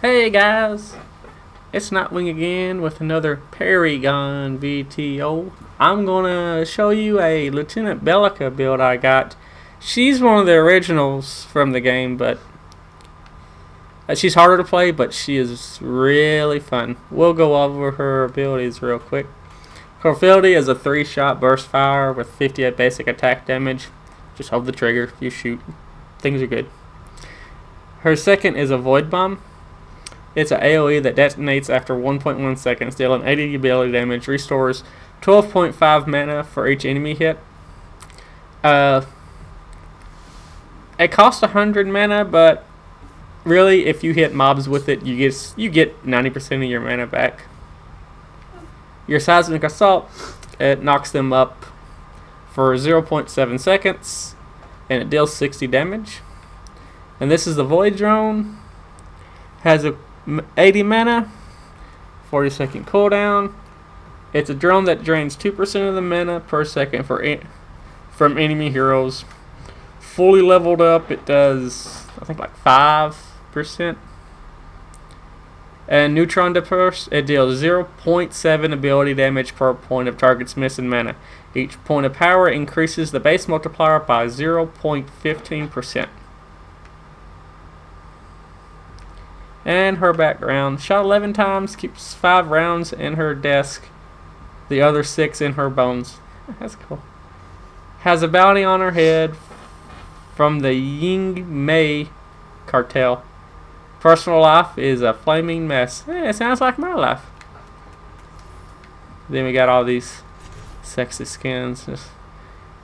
Hey guys, it's Nightwing again with another Paragon VTO. I'm gonna show you a Lieutenant Belica build I got. She's one of the originals from the game, but she's harder to play, but she is really fun. We'll go over her abilities real quick. Her ability is a 3-shot burst fire with 58 basic attack damage. Just hold the trigger, you shoot. Things are good. Her second is a Void Bomb. It's an AoE that detonates after 1.1 seconds, dealing 80 ability damage, restores 12.5 mana for each enemy hit. It costs 100 mana, but really, if you hit mobs with it, you get 90% of your mana back. Your Seismic Assault, it knocks them up for 0.7 seconds, and it deals 60 damage. And this is the Void Drone. Has a 80 mana, 40-second cooldown. It's a drone that drains 2% of the mana per second from enemy heroes. Fully leveled up, it does, I think, like 5%. And Neutron Burst, it deals 0.7 ability damage per point of target's missing mana. Each point of power increases the base multiplier by 0.15%. And her background, shot 11 times, keeps 5 rounds in her desk, the other 6 in her bones. That's cool. Has a bounty on her head from the Ying Mei cartel. Personal life is a flaming mess. It sounds like my life. Then we got all these sexy skins, just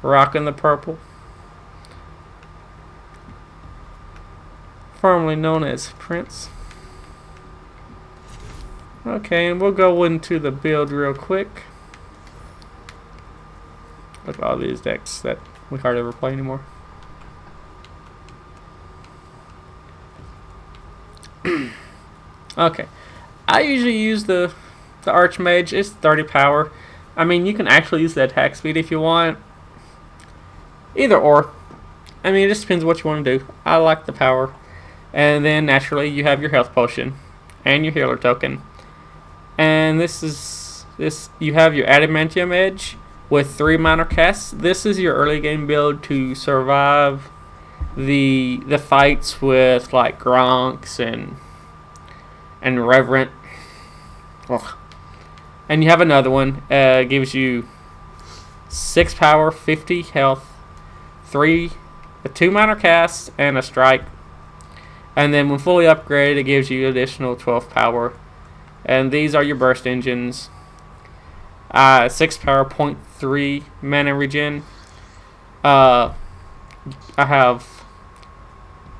rocking the purple. Formerly known as Prince. Okay, and we'll go into the build real quick. Look at all these decks that we hardly ever play anymore. Okay, I usually use the Archmage. It's 30 power. I mean, you can actually use the attack speed if you want. Either or. I mean, it just depends what you want to do. I like the power. And then naturally you have your health potion and your healer token. And you have your Adamantium Edge with 3 minor casts. This is your early game build to survive the fights with like Gronks and Reverent. Ugh. And you have another one. Gives you 6 power, 50 health, 2 minor casts, and a strike. And then when fully upgraded, it gives you additional 12 power. And these are your burst engines. 6 power, 0.3 mana regen. I have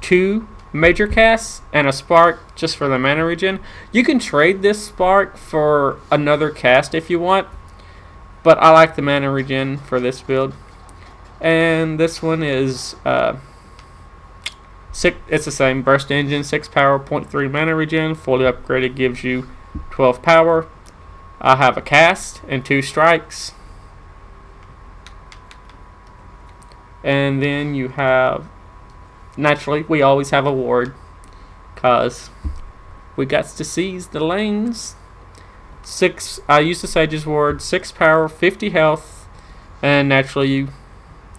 2 major casts and a spark just for the mana regen. You can trade this spark for another cast if you want, but I like the mana regen for this build. And this one is it's the same burst engine, 6 power, 0.3 mana regen. Fully upgraded gives you 12 power. I have a cast and 2 strikes. And then you have, naturally, we always have a ward, cause we got to seize the lanes. I use the Sage's ward, 6 power, 50 health, and naturally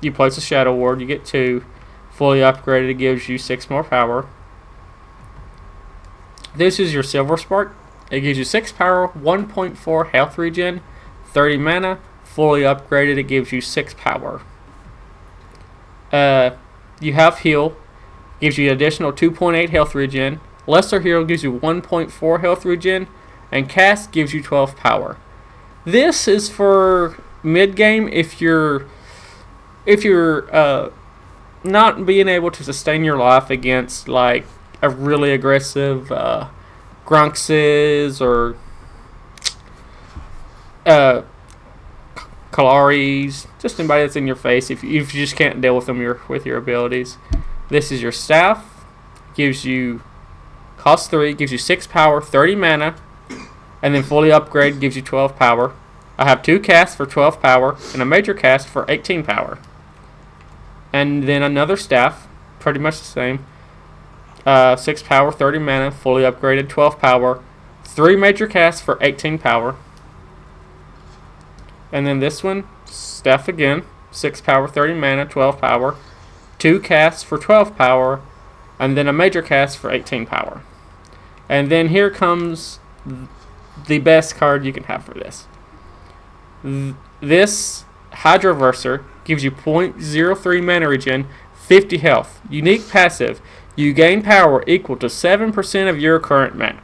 you place a shadow ward, you get 2. Fully upgraded, it gives you 6 more power. This is your Silver Spark. It gives you 6 power, 1.4 health regen, 30 mana. Fully upgraded, it gives you 6 power. You have Heal. Gives you additional 2.8 health regen. Lesser Heal gives you 1.4 health regen. And Cast gives you 12 power. This is for mid-game if you're not being able to sustain your life against like a really aggressive Grunkses or Kalaris, just anybody that's in your face. If you just can't deal with them with your abilities. This is your staff. Cost 3, gives you 6 power, 30 mana, and then fully upgrade gives you 12 power. I have 2 casts for 12 power and a major cast for 18 power. And then another staff, pretty much the same. 6 power, 30 mana, fully upgraded, 12 power. 3 major casts for 18 power. And then this one, Steph again. 6 power, 30 mana, 12 power. 2 casts for 12 power. And then a major cast for 18 power. And then here comes the best card you can have for this. This Hydroverser gives you 0.03 mana regen, 50 health. Unique passive. You gain power equal to 7% of your current mana.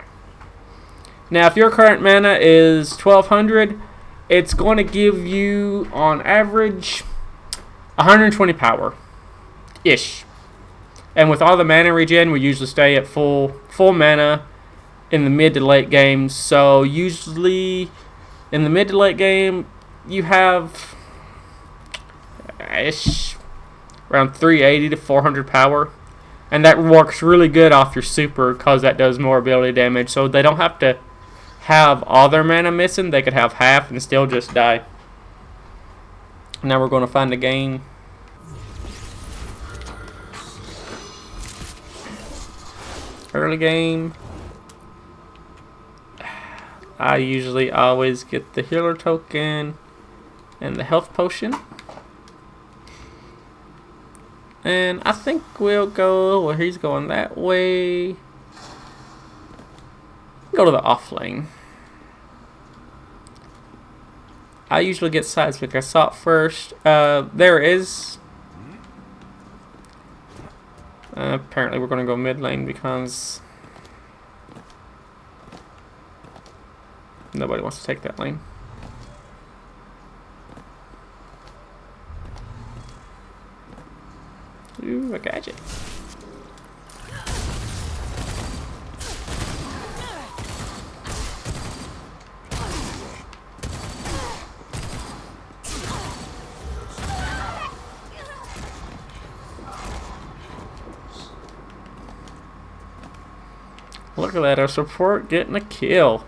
Now, if your current mana is 1200, it's going to give you, on average, 120 power-ish. And with all the mana regen, we usually stay at full mana in the mid to late game. So usually in the mid to late game, you have around 380 to 400 power. And that works really good off your super because that does more ability damage. So they don't have to have all their mana missing. They could have half and still just die. Now we're going to find a game. Early game. I usually always get the healer token and the health potion. And I think we'll go, well, he's going that way. Go to the off lane. I usually get Seismic Assault first. There is. Apparently we're going to go mid lane because nobody wants to take that lane. Ooh, a gadget. Look at that, our support getting a kill.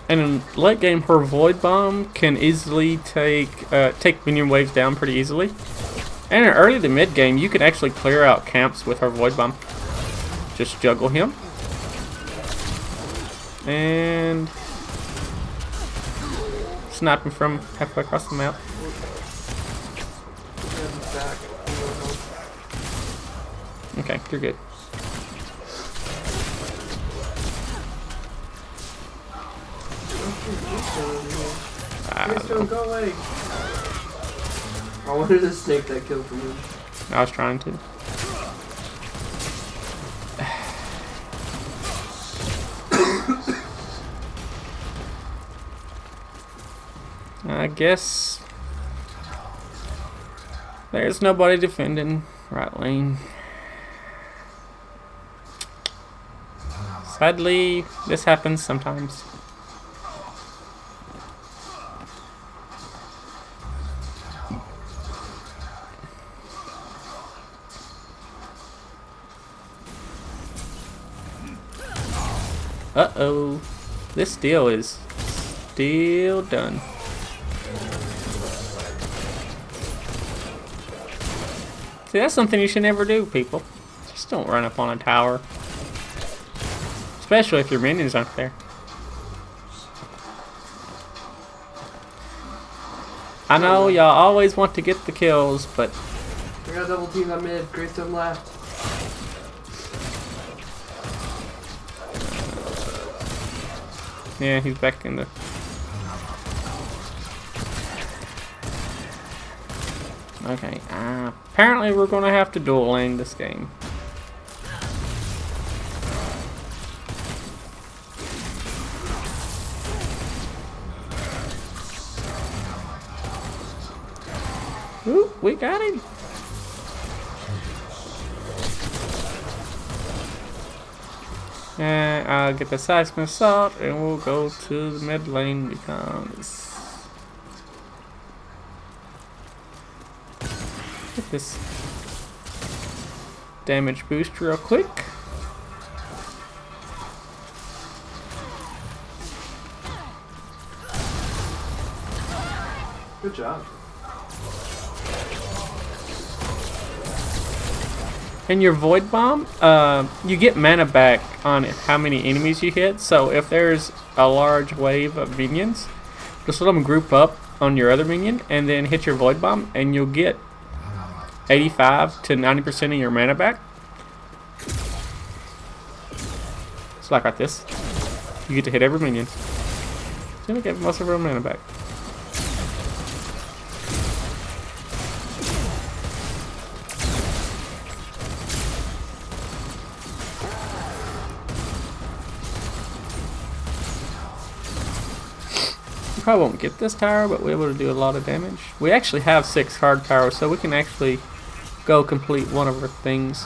And in late game, her Void Bomb can easily take minion waves down pretty easily. And in early to mid game, you can actually clear out camps with her Void Bomb. Just juggle him. And snipe him from halfway across the map. Okay, you're good. Don't go away. I wanted to snake that kill from him. I was trying to. I guess there's nobody defending right lane. Sadly, this happens sometimes. Uh-oh. This deal is still done. See, that's something you should never do, people. Just don't run up on a tower. Especially if your minions aren't there. I know y'all always want to get the kills, but I got double team on mid, Greystone left. yeah, he's back in the... Okay, apparently we're gonna have to dual lane this game. Ooh, we got him. And I'll get the Seismic Assault and we'll go to the mid lane because... Get this damage boost real quick. Good job. In your Void Bomb, you get mana back on how many enemies you hit. So if there's a large wave of minions, just let them group up on your other minion and then hit your Void Bomb, and you'll get 85 to 90% of your mana back. It's like this. You get to hit every minion. It's gonna get most of our mana back. Probably won't get this tower, but we're able to do a lot of damage. We actually have 6 card power, so we can actually go complete one of our things.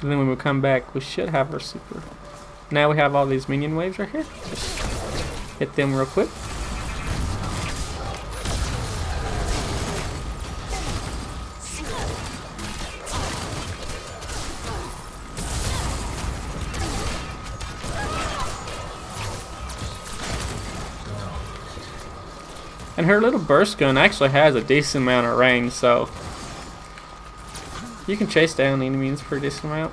And then when we come back, we should have our super. Now we have all these minion waves right here. Just hit them real quick. And her little burst gun actually has a decent amount of range, so you can chase down enemies for a decent amount.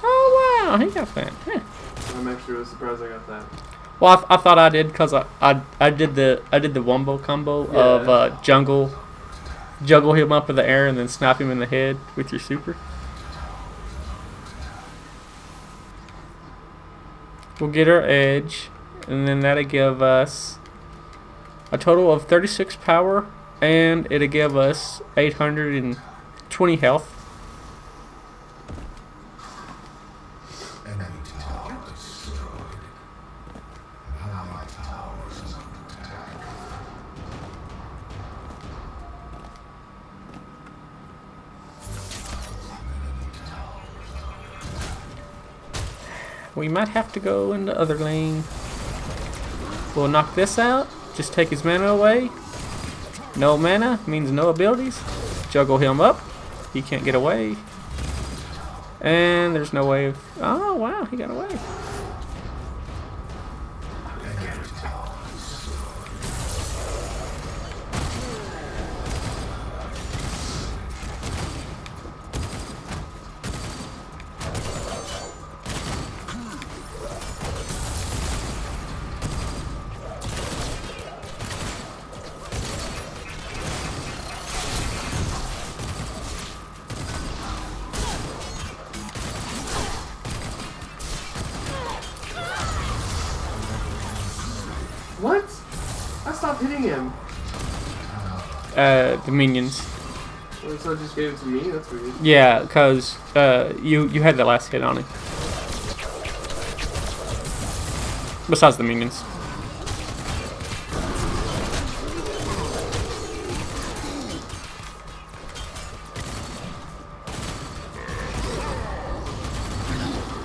Oh wow, he got that. Huh. I'm actually really surprised I got that. Well, I thought I did because I did the wombo combo of juggle him up in the air and then snap him in the head with your super. We'll get our edge, and then that'll give us a total of 36 power, and it'll give us 820 health. We might have to go in the other lane. We'll knock this out. Just take his mana away. No mana means no abilities. Juggle him up. He can't get away. And there's no way of... Oh, wow. He got away. What? I stopped hitting him. The minions. Well, so it just gave it to me? That's weird. Yeah, because you had the last hit on him. Besides the minions.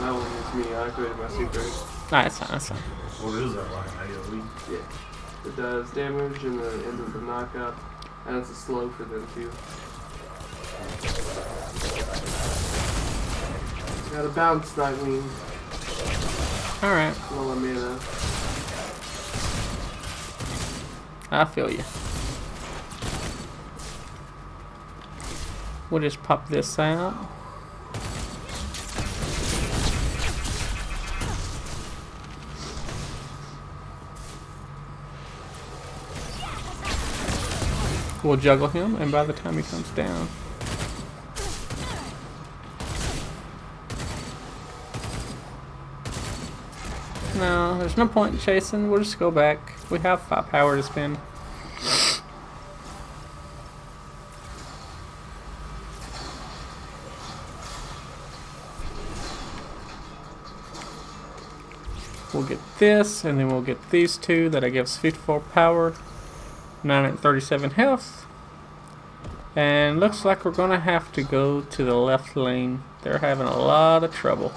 That one was me. I activated my super. Nah, that's fine, that's fine. What is that, like an AoE? Yeah. It does damage in the end of the knockup, and it's a slow for them too. Got a bounce, Nightwing. Alright, Low on mana. I feel you. We'll just pop this out. We'll juggle him, and by the time he comes down... No, there's no point in chasing. We'll just go back. We have 5 power to spend. We'll get this, and then we'll get these two. That'll give us 54 power, 937 health. And looks like we're gonna have to go to the left lane. They're having a lot of trouble.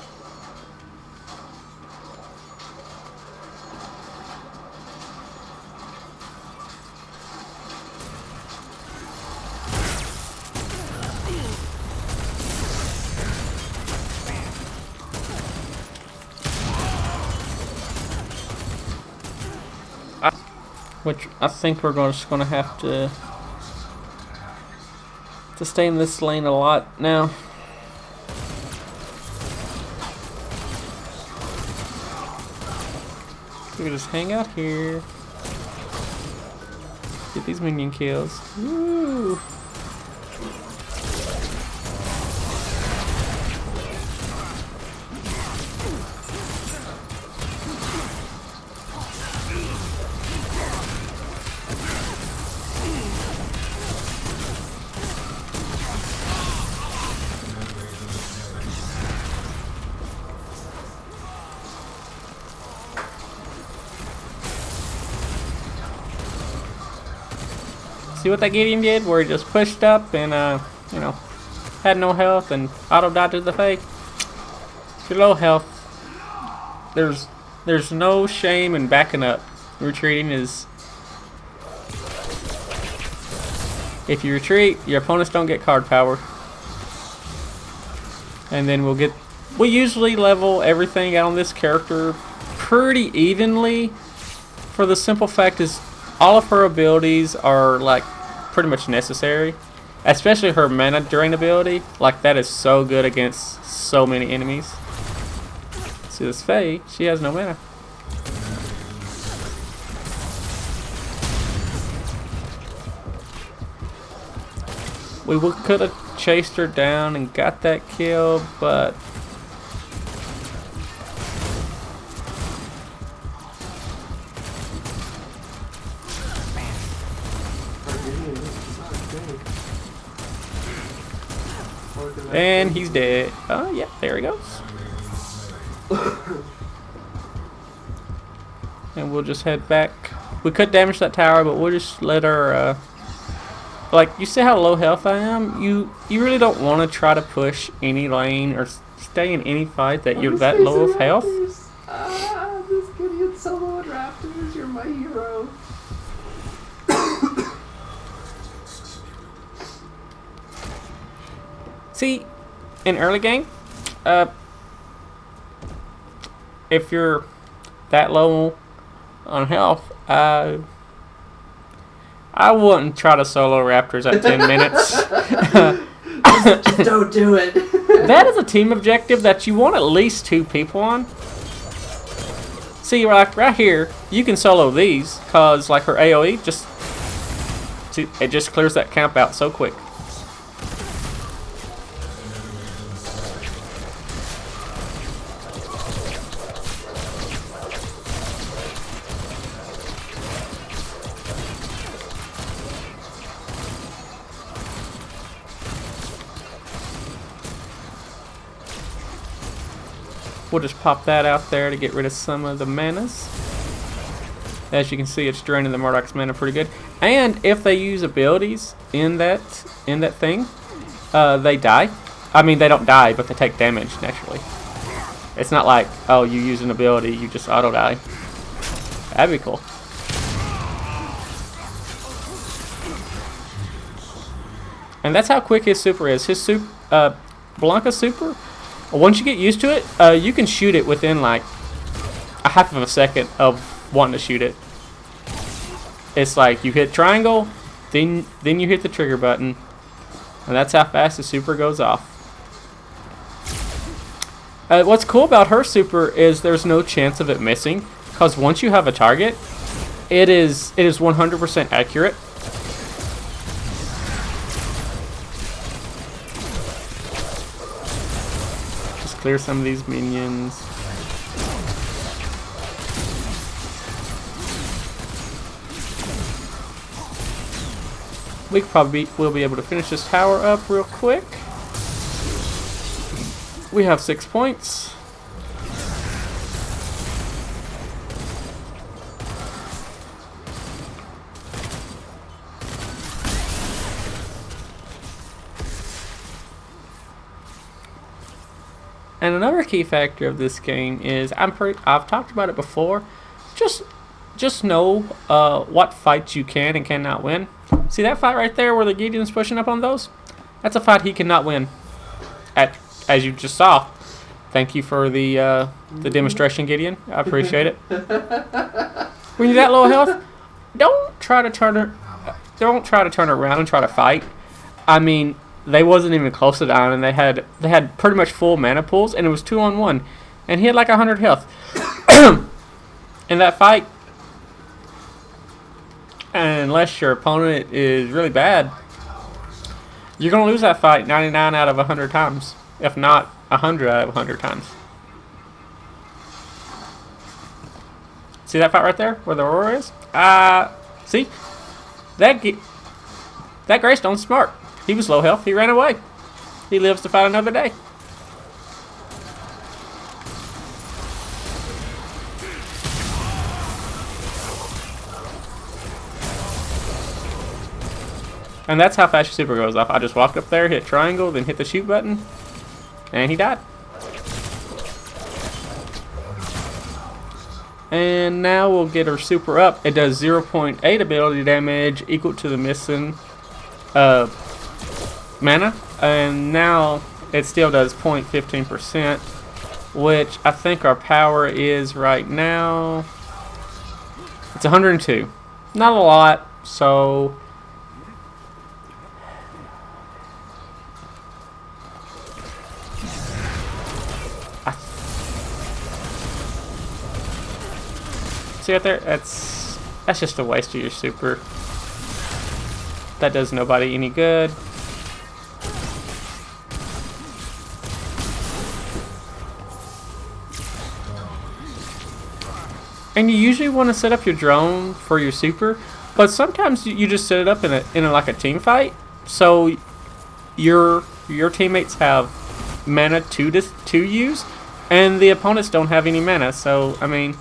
which I think we're just gonna have to stay in this lane a lot now. We can just hang out here. Get these minion kills. Woo! See what that Gideon did? Where he just pushed up and, you know, had no health and auto died to the fake. If you're low health, there's no shame in backing up. Retreating is... If you retreat, your opponents don't get card power. And then we usually level everything out on this character pretty evenly. For the simple fact is, all of her abilities are like pretty much necessary, especially her mana drain ability. Like that is so good against so many enemies. See this Faye, she has no mana. We could have chased her down and got that kill, but and he's dead. Oh, yeah, there he goes. And we'll just head back. We could damage that tower, but we'll just let her, like, you see how low health I am? You really don't want to try to push any lane or stay in any fight that you're that low of health. This Gideon solo and Raptors, you're my hero. See, in early game, if you're that low on health, I wouldn't try to solo Raptors at 10 minutes. Just don't do it. That is a team objective that you want at least 2 people on. See, like right here, you can solo these, cause like her AOE it just clears that camp out so quick. We'll just pop that out there to get rid of some of the manas. As you can see, it's draining the Murdoch's mana pretty good. And if they use abilities in that thing, they die. I mean, they don't die, but they take damage naturally. It's not like, oh, you use an ability, you just auto die. That'd be cool. And that's how quick his super is. His Blanca's super, once you get used to it, you can shoot it within like a half of a second of wanting to shoot it. It's like you hit triangle, then you hit the trigger button, and that's how fast the super goes off. What's cool about her super is there's no chance of it missing, because once you have a target, it is 100% accurate. Just clear some of these minions. We'll be able to finish this tower up real quick. We have 6 points. And another key factor of this game is I've talked about it before. Just know what fights you can and cannot win. See that fight right there where the Gideon's pushing up on those? That's a fight he cannot win. As you just saw. Thank you for the demonstration, Gideon. I appreciate it. When you're that low health, don't try to turn her. Don't try to turn around and try to fight. I mean, they wasn't even close to dying, and they had pretty much full mana pools, and it was 2-on-1, and he had like 100 health in that fight. And unless your opponent is really bad, you're gonna lose that fight 99 out of 100 times, if not 100 out of 100 times. See that fight right there, where the Aurora is? See? That Greystone's smart. He was low health. He ran away. He lives to fight another day. And that's how fast your super goes off. I just walked up there, hit triangle, then hit the shoot button, and he died. And now we'll get her super up. It does 0.8 ability damage equal to the missing mana. And now it still does 0.15%, which I think our power is right now. It's 102. Not a lot, so see right there? That's just a waste of your super. That does nobody any good. And you usually want to set up your drone for your super, but sometimes you just set it up in a like a team fight, so your teammates have mana to use, and the opponents don't have any mana. So I mean,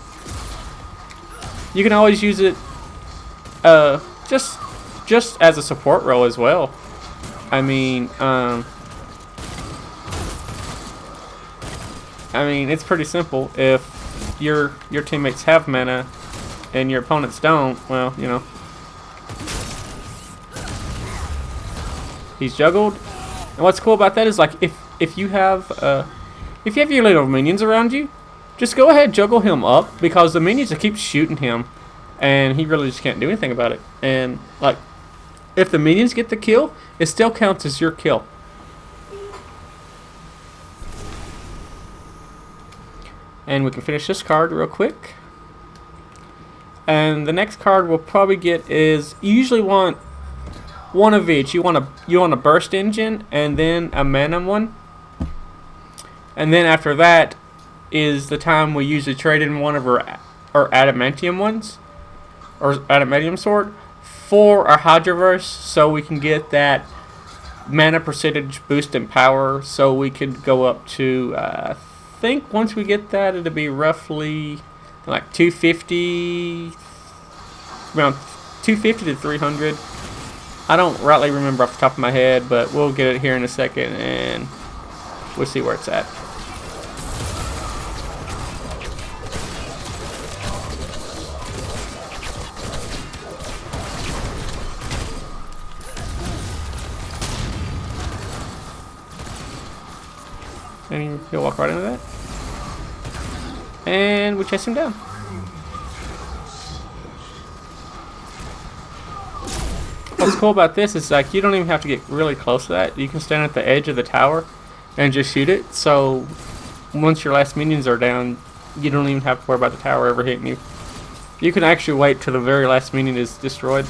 you can always use it just as a support role as well. I mean, it's pretty simple. If your teammates have mana and your opponents don't, well, you know, he's juggled. And what's cool about that is, like, if you have your little minions around you, just go ahead and juggle him up, because the minions will keep shooting him, and he really just can't do anything about it. And, like, if the minions get the kill, it still counts as your kill. And we can finish this card real quick. And the next card we'll probably get is, you usually want one of each. You want a burst engine, and then a mana one. And then after that is the time we usually trade in one of our adamantium ones, or adamantium sword, for our Hydroverse, so we can get that mana percentage boost in power, so we could go up to I think once we get that, it'll be roughly like 250, around 250 to 300. I don't rightly remember off the top of my head, but we'll get it here in a second and we'll see where it's at. And he'll walk right into that. And we chase him down. What's cool about this is, like, you don't even have to get really close to that. You can stand at the edge of the tower and just shoot it. So once your last minions are down, you don't even have to worry about the tower ever hitting you. You can actually wait till the very last minion is destroyed.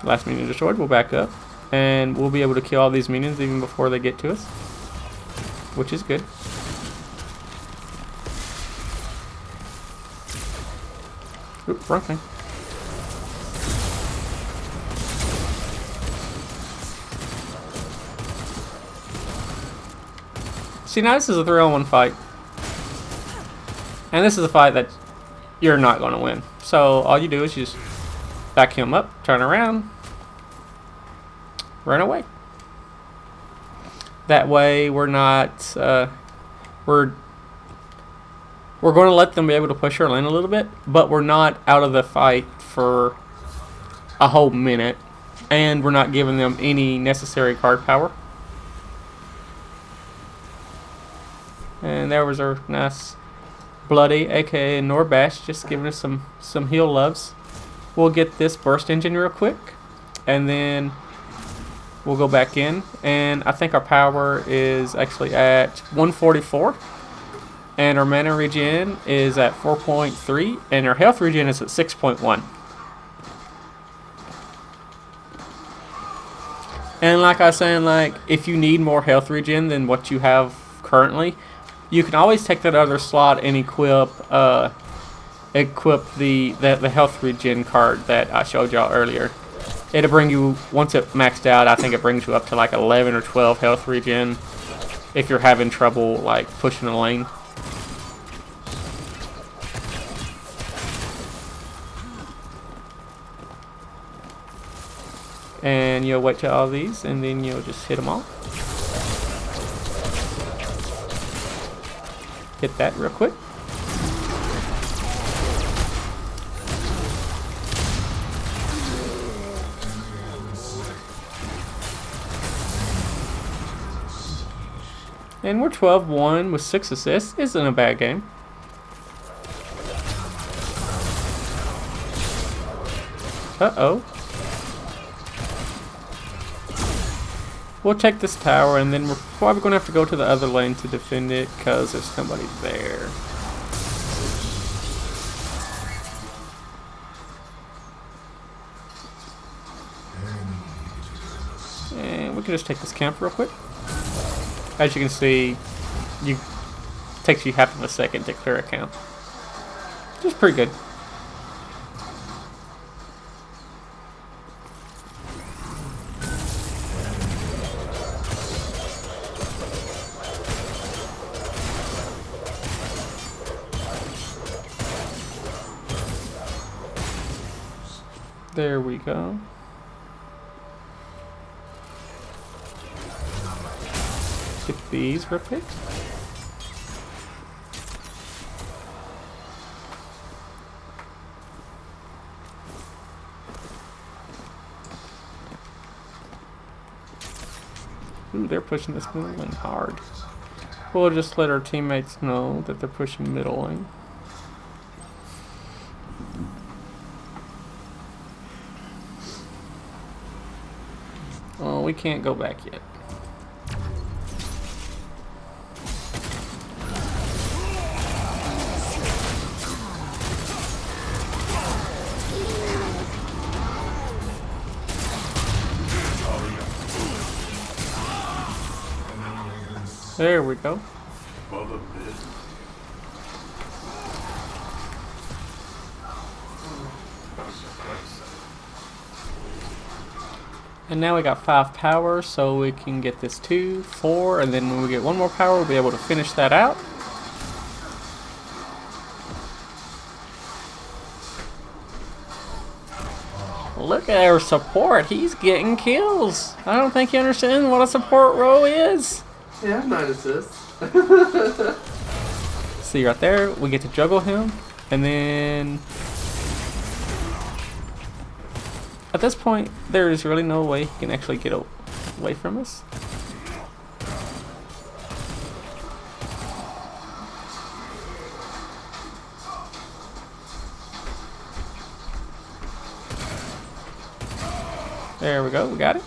Last minion destroyed, we'll back up, and we'll be able to kill all these minions even before they get to us, which is good. Oop, wrong thing. See, now this is a 3-on-1 fight, and this is a fight that you're not going to win. So all you do is you just back him up, turn around, run away. That way we're not we're going to let them be able to push our lane a little bit, but we're not out of the fight for a whole minute, and we're not giving them any necessary card power. And there was our nice Bloody, aka Narbash, just giving us some heal loves. We'll get this burst engine real quick, and then we'll go back in. And I think our power is actually at 144, and our mana regen is at 4.3, and our health regen is at 6.1. And like I was saying, like, if you need more health regen than what you have currently, you can always take that other slot and equip the health regen card that I showed y'all earlier. It'll bring you, once it maxed out, I think it brings you up to like 11 or 12 health regen if you're having trouble like pushing a lane. And you'll wait till all these, and then you'll just hit them all. Hit that real quick. And we're 12-1 with 6 assists. Isn't a bad game. Uh-oh. We'll take this tower, and then we're probably going to have to go to the other lane to defend it, because there's somebody there. And we can just take this camp real quick. As you can see, it takes you half of a second to clear a camp. Which is pretty good. There we go. Get these real quick. Ooh, they're pushing this middle lane hard. We'll just let our teammates know that they're pushing middle lane. Oh, we can't go back yet. There we go. And now we got 5 power, so we can get this 2, 4, and then when we get 1 more power, we'll be able to finish that out. Look at our support. He's getting kills. I don't think you understand what a support role is. Yeah, 9 assists. See right there, we get to juggle him, and then at this point, there is really no way he can actually get away from us. There we go, we got it.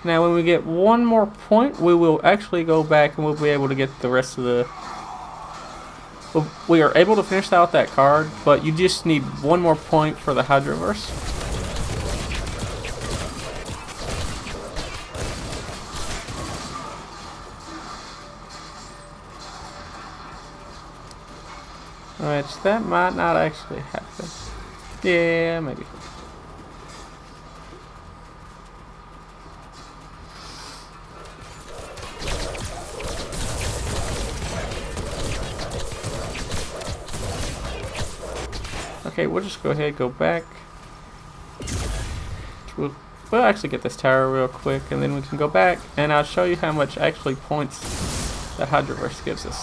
Now when we get 1 more point, we will actually go back and we'll be able to get the rest of the... We are able to finish out that card, but you just need 1 more point for the Hydroverse. Which that might not actually happen. Yeah, maybe. Okay, we'll just go ahead and go back. We'll actually get this tower real quick, and then we can go back, and I'll show you how much actually points the Hydroverse gives us.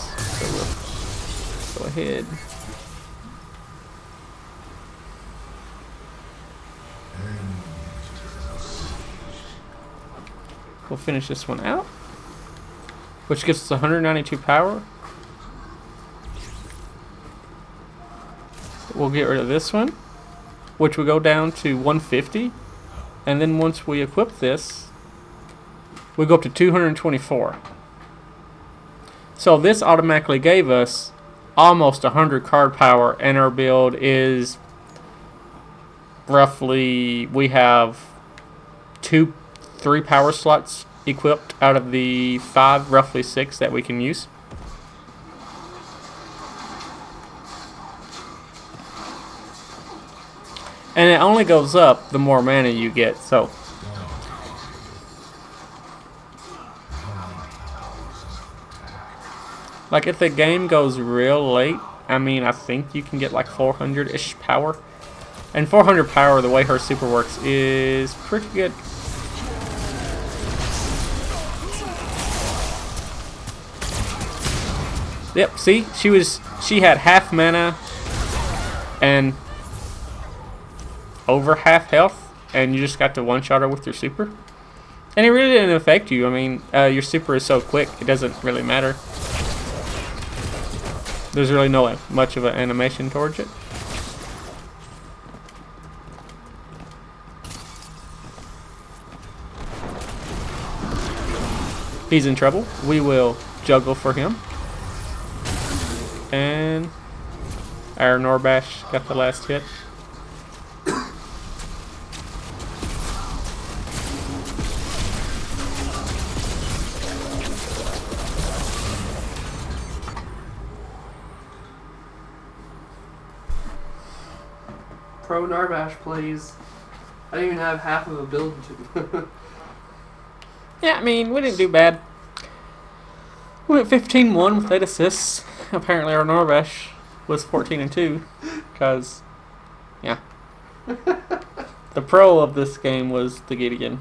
So we'll go ahead. We'll finish this one out. which gives us 192 power. We'll get rid of this one, which will go down to 150. And then once we equip this, we go up to 224. So this automatically gave us almost 100 card power, and our build is roughly, we have 3 power slots equipped out of the 5, roughly 6 that we can use. And it only goes up the more mana you get, so like if the game goes real late, I mean, I think you can get like 400-ish power. And 400 power, the way her super works, is pretty good. Yep, see? She had half mana and over half health, and you just got to one-shot her with your super. And it really didn't affect you. I mean, your super is so quick, it doesn't really matter. There's really no much of an animation towards it. He's in trouble. We will juggle for him. And our Narbash got the last hit. Pro Narbash plays. I didn't even have half of a build to. Yeah, I mean, we didn't do bad. We went 15-1 with 8 assists. Apparently our Narbash was 14-2. Because, yeah. The pro of this game was the Gideon.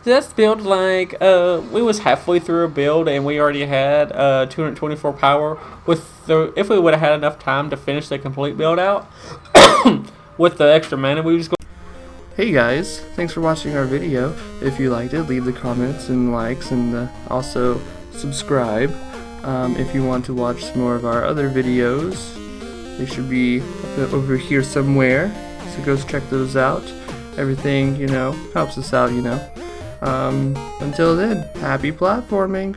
This build, like, we was halfway through a build and we already had 224 power. If we would have had enough time to finish the complete build out, with the extra mana we was going. Hey guys, thanks for watching our video. If you liked it, leave the comments and likes, and also subscribe. If you want to watch some more of our other videos, they should be over here somewhere, so go check those out. Everything, helps us out, Until then, happy platforming!